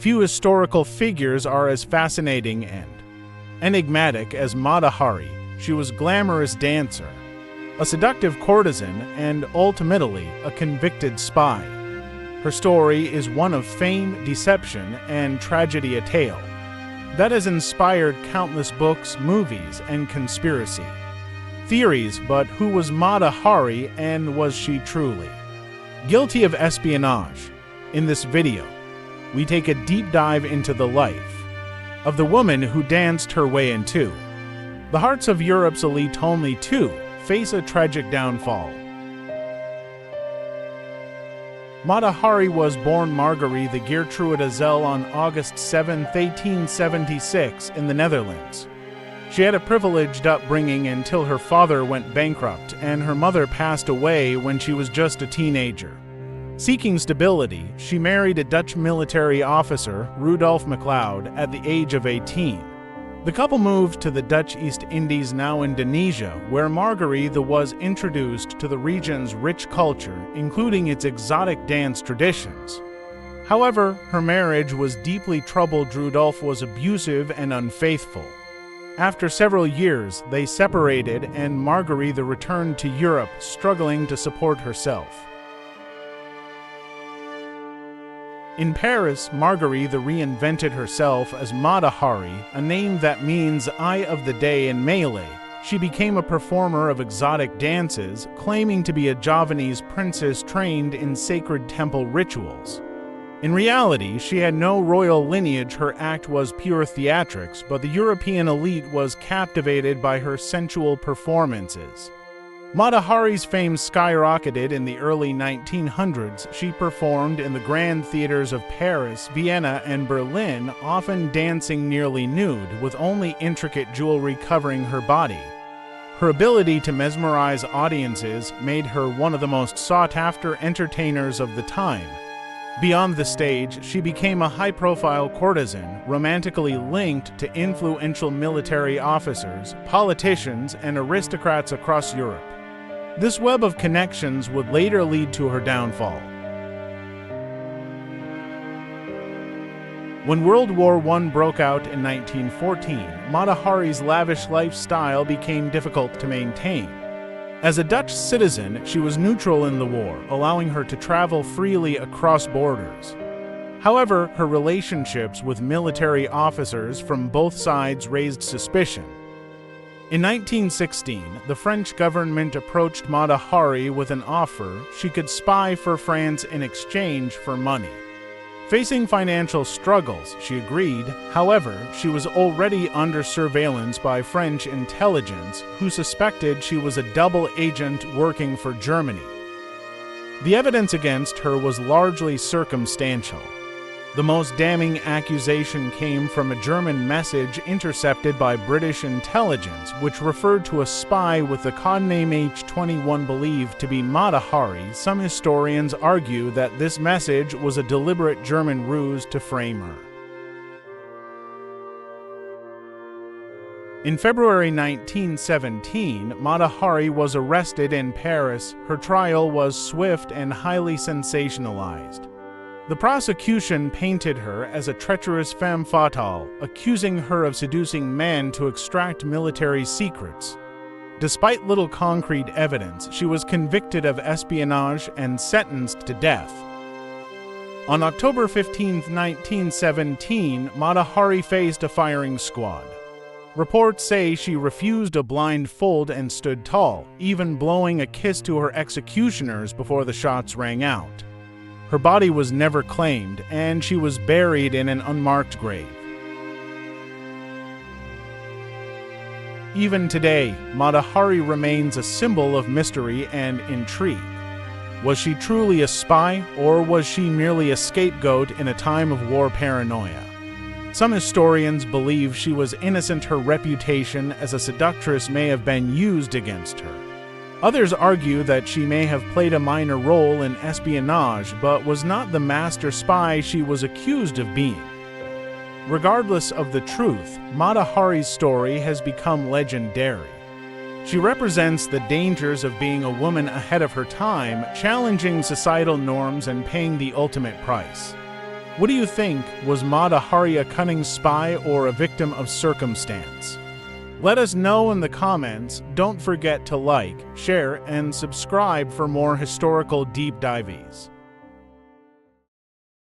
Few historical figures are as fascinating and enigmatic as Mata Hari. She was a glamorous dancer, a seductive courtesan, and ultimately a convicted spy. Her story is one of fame, deception, and tragedy, a tale that has inspired countless books, movies, and conspiracy theories. But who was Mata Hari, and was she truly guilty of espionage? In this video, we take a deep dive into the life of the woman who danced her way into the hearts of Europe's elite, only to face a tragic downfall. Mata Hari was born Margaretha Geertruida Zelle on August 7, 1876, in the Netherlands. She had a privileged upbringing until her father went bankrupt and her mother passed away when she was just a teenager. Seeking stability, she married a Dutch military officer, Rudolf MacLeod, at the age of 18. The couple moved to the Dutch East Indies, now Indonesia, where Margaretha was introduced to the region's rich culture, including its exotic dance traditions. However, her marriage was deeply troubled. Rudolf was abusive and unfaithful. After several years, they separated and Margaretha returned to Europe, struggling to support herself. In Paris, Margaretha reinvented herself as Mata Hari, a name that means Eye of the Day in Malay. She became a performer of exotic dances, claiming to be a Javanese princess trained in sacred temple rituals. In reality, she had no royal lineage. Her act was pure theatrics, but the European elite was captivated by her sensual performances. Mata Hari's fame skyrocketed in the early 1900s. She performed in the grand theaters of Paris, Vienna, and Berlin, often dancing nearly nude, with only intricate jewelry covering her body. Her ability to mesmerize audiences made her one of the most sought-after entertainers of the time. Beyond the stage, she became a high-profile courtesan, romantically linked to influential military officers, politicians, and aristocrats across Europe. This web of connections would later lead to her downfall. When World War I broke out in 1914, Mata Hari's lavish lifestyle became difficult to maintain. As a Dutch citizen, she was neutral in the war, allowing her to travel freely across borders. However, her relationships with military officers from both sides raised suspicion. In 1916, the French government approached Mata Hari with an offer she could spy for France in exchange for money. Facing financial struggles, she agreed. However, she was already under surveillance by French intelligence, who suspected she was a double agent working for Germany. The evidence against her was largely circumstantial. The most damning accusation came from a German message intercepted by British intelligence, which referred to a spy with the codename H21 believed to be Mata Hari. Some historians argue that this message was a deliberate German ruse to frame her. In February 1917, Mata Hari was arrested in Paris. Her trial was swift and highly sensationalized. The prosecution painted her as a treacherous femme fatale, accusing her of seducing men to extract military secrets. Despite little concrete evidence, she was convicted of espionage and sentenced to death. On October 15, 1917, Mata Hari faced a firing squad. Reports say she refused a blindfold and stood tall, even blowing a kiss to her executioners before the shots rang out. Her body was never claimed, and she was buried in an unmarked grave. Even today, Mata Hari remains a symbol of mystery and intrigue. Was she truly a spy, or was she merely a scapegoat in a time of war paranoia? Some historians believe she was innocent. Her reputation as a seductress may have been used against her. Others argue that she may have played a minor role in espionage, but was not the master spy she was accused of being. Regardless of the truth, Mata Hari's story has become legendary. She represents the dangers of being a woman ahead of her time, challenging societal norms and paying the ultimate price. What do you think? Was Mata Hari a cunning spy or a victim of circumstance? Let us know in the comments. Don't forget to like, share, and subscribe for more historical deep dives.